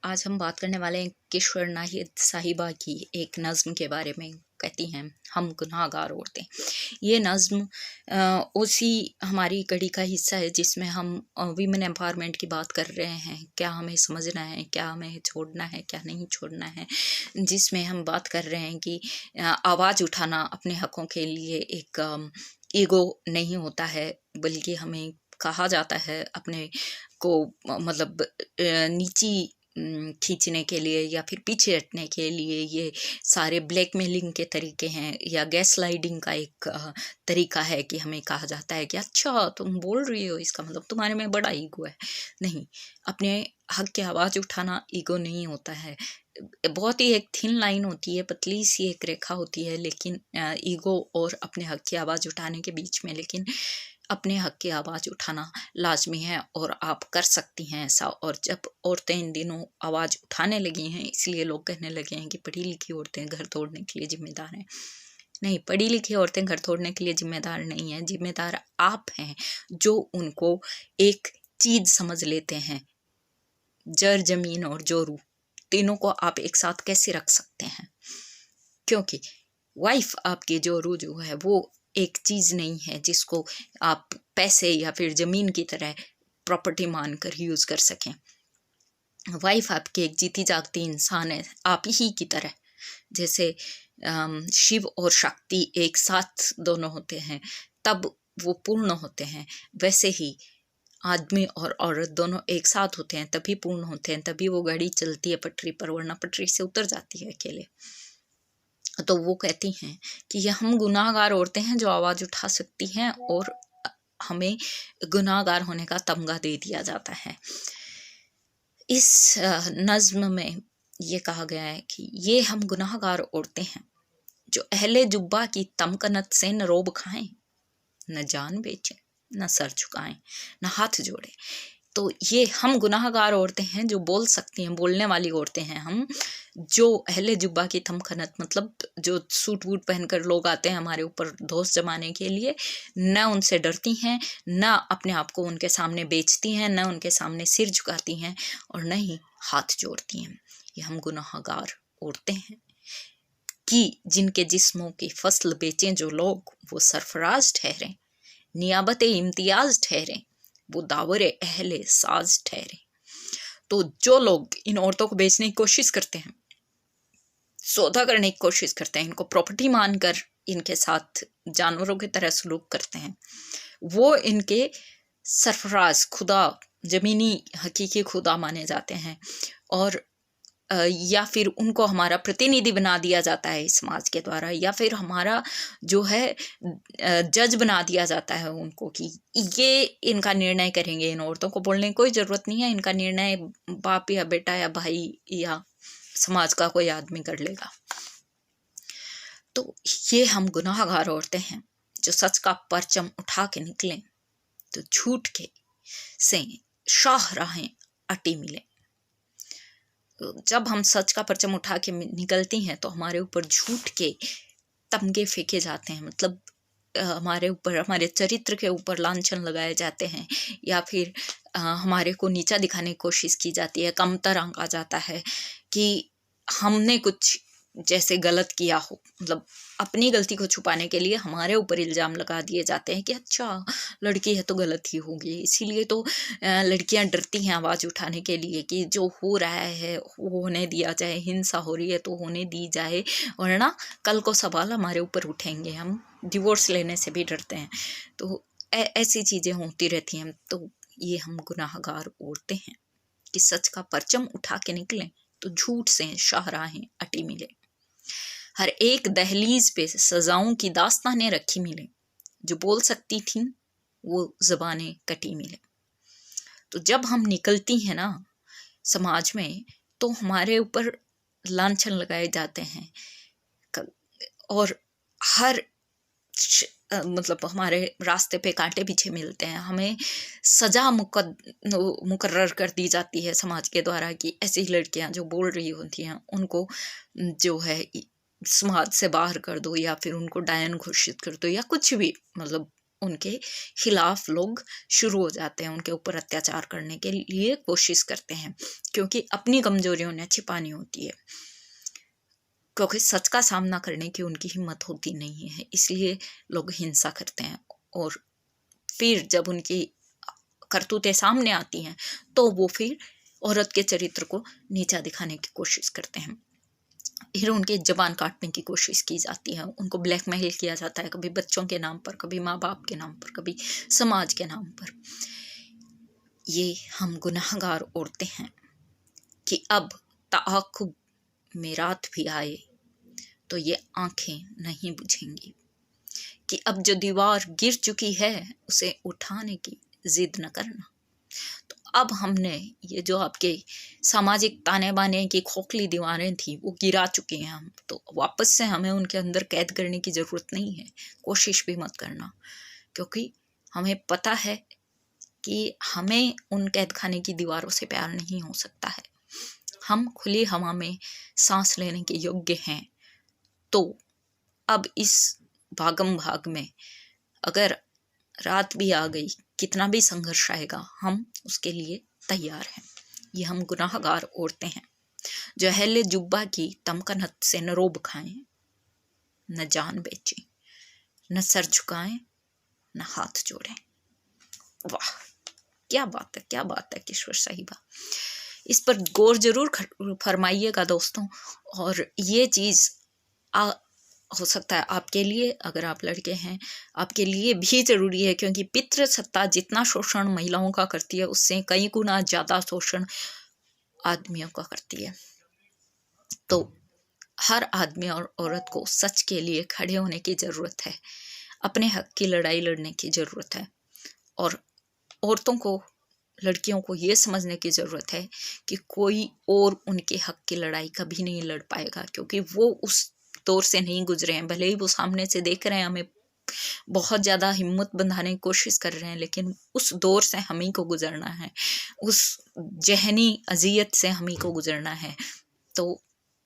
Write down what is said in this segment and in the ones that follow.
आज हम बात करने वाले हैं किशोर नाहिद साहिबा की एक नज़्म के बारे में। कहती हैं, हम गुनाहगार औरतें। ये नज़्म उसी हमारी कड़ी का हिस्सा है जिसमें हम वीमेन एम्पावरमेंट की बात कर रहे हैं। क्या हमें समझना है, क्या हमें छोड़ना है, क्या नहीं छोड़ना है। जिसमें हम बात कर रहे हैं कि आवाज़ उठाना अपने हकों के लिए एक ईगो नहीं होता है, बल्कि हमें कहा जाता है अपने को मतलब नीची खींचने के लिए या फिर पीछे हटने के लिए। ये सारे ब्लैकमेलिंग के तरीके हैं या गैस लाइटिंग का एक तरीका है कि हमें कहा जाता है कि अच्छा तुम बोल रही हो, इसका मतलब तुम्हारे में बड़ा ईगो है। नहीं, अपने हक की आवाज़ उठाना ईगो नहीं होता है। बहुत ही एक थिन लाइन होती है, पतली सी एक रेखा होती है, लेकिन ईगो और अपने हक की आवाज़ उठाने के बीच में। लेकिन अपने हक की आवाज़ उठाना लाजमी है और आप कर सकती हैं ऐसा। और जब औरतें इन दिनों आवाज़ उठाने लगी हैं, इसलिए लोग कहने लगे हैं कि पढ़ी लिखी औरतें घर तोड़ने के लिए जिम्मेदार हैं। नहीं, पढ़ी लिखी औरतें घर तोड़ने के लिए जिम्मेदार नहीं हैं। जिम्मेदार आप हैं जो उनको एक चीज़ समझ लेते हैं। जर, जमीन और जोरू, तीनों को आप एक साथ कैसे रख सकते हैं? क्योंकि वाइफ आपकी जोरू जो है वो एक चीज़ नहीं है जिसको आप पैसे या फिर ज़मीन की तरह प्रॉपर्टी मानकर यूज़ कर सकें। वाइफ आपकी एक जीती जागती इंसान है, आप ही की तरह। जैसे शिव और शक्ति एक साथ दोनों होते हैं तब वो पूर्ण होते हैं, वैसे ही आदमी और औरत दोनों एक साथ होते हैं तभी पूर्ण होते हैं, तभी वो गाड़ी चलती है पटरी पर, वरना पटरी से उतर जाती है अकेले। तो वो कहती हैं कि ये हम गुनाहगार औरतें हैं जो आवाज़ उठा सकती हैं और हमें गुनाहगार होने का तमगा दे दिया जाता है। इस नज़्म में ये कहा गया है कि ये हम गुनाहगार औरतें हैं जो अहले जुब्बा की तमकनत से न रोब खाएं, न जान बेचें, न सर झुकाएं, न हाथ जोड़ें। तो ये हम गुनाहगार औरतें हैं जो बोल सकती हैं, बोलने वाली औरतें हैं हम, जो अहले जुब्बा की तमखनत मतलब जो सूट वूट पहनकर लोग आते हैं हमारे ऊपर धौंस जमाने के लिए, न उनसे डरती हैं, न अपने आप को उनके सामने बेचती हैं, न उनके सामने सिर झुकाती हैं और न ही हाथ जोड़ती हैं। ये हम गुनाहगार औरतें हैं कि जिनके जिस्मों की फसल बेचें जो लोग, वो सरफराज ठहरें, नियाबत इम्तियाज ठहरें, वो दावरे अहले साज ठहरे। तो जो लोग इन औरतों को बेचने की कोशिश करते हैं, सौदा करने की कोशिश करते हैं, इनको प्रॉपर्टी मानकर इनके साथ जानवरों की तरह सलूक करते हैं, वो इनके सरफराज खुदा, जमीनी हकीकी खुदा माने जाते हैं। और या फिर उनको हमारा प्रतिनिधि बना दिया जाता है इस समाज के द्वारा, या फिर हमारा जो है जज बना दिया जाता है उनको कि ये इनका निर्णय करेंगे। इन औरतों को बोलने की कोई ज़रूरत नहीं है, इनका निर्णय बाप या बेटा या भाई या समाज का कोई आदमी कर लेगा। तो ये हम गुनाहगार औरतें हैं जो सच का परचम उठा के निकलें तो झूठ के से शाहराहें अटी मिले। जब हम सच का परचम उठा के निकलती हैं तो हमारे ऊपर झूठ के तमगे फेंके जाते हैं, मतलब हमारे ऊपर, हमारे चरित्र के ऊपर लांछन लगाए जाते हैं, या फिर हमारे को नीचा दिखाने की कोशिश की जाती है, कमतर आंका जाता है कि हमने कुछ जैसे गलत किया हो। मतलब अपनी गलती को छुपाने के लिए हमारे ऊपर इल्ज़ाम लगा दिए जाते हैं कि अच्छा लड़की है तो गलत ही होगी। इसीलिए तो लड़कियां डरती हैं आवाज़ उठाने के लिए कि जो हो रहा है वो होने दिया जाए, हिंसा हो रही है तो होने दी जाए, वरना कल को सवाल हमारे ऊपर उठेंगे। हम डिवोर्स लेने से भी डरते हैं। तो ऐसी चीज़ें होती रहती हैं। तो ये हम गुनाहगार औरतें हैं कि सच का परचम उठा के निकलें तो झूठ से शाहराहें अटी मिले, हर एक दहलीज पे सजाओं की दास्तानें रखी मिले, जो बोल सकती थीं वो ज़बानें कटी मिले। तो जब हम निकलती हैं ना समाज में तो हमारे ऊपर लांछन लगाए जाते हैं और हर मतलब हमारे रास्ते पे कांटे पीछे मिलते हैं। हमें सज़ा मुकर्रर कर दी जाती है समाज के द्वारा कि ऐसी लड़कियां जो बोल रही होती हैं उनको जो है समाज से बाहर कर दो, या फिर उनको डायन घोषित कर दो, या कुछ भी, मतलब उनके खिलाफ लोग शुरू हो जाते हैं, उनके ऊपर अत्याचार करने के लिए कोशिश करते हैं, क्योंकि अपनी कमजोरियों ने छिपानी होती है, क्योंकि सच का सामना करने की उनकी हिम्मत होती नहीं है, इसलिए लोग हिंसा करते हैं। और फिर जब उनकी करतूतें सामने आती हैं तो वो फिर औरत के चरित्र को नीचा दिखाने की कोशिश करते हैं, फिर उनके जबान काटने की कोशिश की जाती है, उनको ब्लैकमेल किया जाता है, कभी बच्चों के नाम पर, कभी माँ बाप के नाम पर, कभी समाज के नाम पर। ये हम गुनाहगार औरतें हैं कि अब ताक़ुब में रात भी आए तो ये आंखें नहीं बुझेंगी, कि अब जो दीवार गिर चुकी है उसे उठाने की जिद न करना। तो अब हमने ये जो आपके सामाजिक ताने बाने की खोखली दीवारें थी वो गिरा चुके हैं हम, तो वापस से हमें उनके अंदर कैद करने की ज़रूरत नहीं है, कोशिश भी मत करना, क्योंकि हमें पता है कि हमें उन कैद खाने की दीवारों से प्यार नहीं हो सकता है। हम खुली हवा में सांस लेने के योग्य हैं। तो अब इस भागम भाग में अगर रात भी आ गई, कितना भी संघर्ष आएगा, हम उसके लिए तैयार हैं। ये हम गुनाहगार औरतें हैं जो अहले जुब्बा की तमकनत से न रोब खाएं, न जान बेचें, न सर झुकाएं, न हाथ जोड़ें। वाह, क्या बात है, क्या बात है किश्वर साहिबा। इस पर गौर जरूर फरमाइएगा दोस्तों। और ये चीज़ हो सकता है आपके लिए, अगर आप लड़के हैं, आपके लिए भी ज़रूरी है, क्योंकि पितृसत्ता जितना शोषण महिलाओं का करती है उससे कई गुना ज़्यादा शोषण आदमियों का करती है। तो हर आदमी और औरत को सच के लिए खड़े होने की ज़रूरत है, अपने हक की लड़ाई लड़ने की ज़रूरत है। और औरतों को, लड़कियों को ये समझने की ज़रूरत है कि कोई और उनके हक की लड़ाई कभी नहीं लड़ पाएगा, क्योंकि वो उस दौर से नहीं गुजरे हैं। भले ही वो सामने से देख रहे हैं, हमें बहुत ज़्यादा हिम्मत बंधाने की कोशिश कर रहे हैं, लेकिन उस दौर से हम ही को गुजरना है, उस जहनी अजियत से हम ही को गुजरना है। तो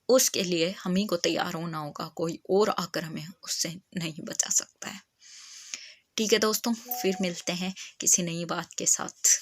उसके लिए हम ही को तैयार होना होगा, कोई और आकर हमें उससे नहीं बचा सकता है। ठीक है दोस्तों, फिर मिलते हैं किसी नई बात के साथ।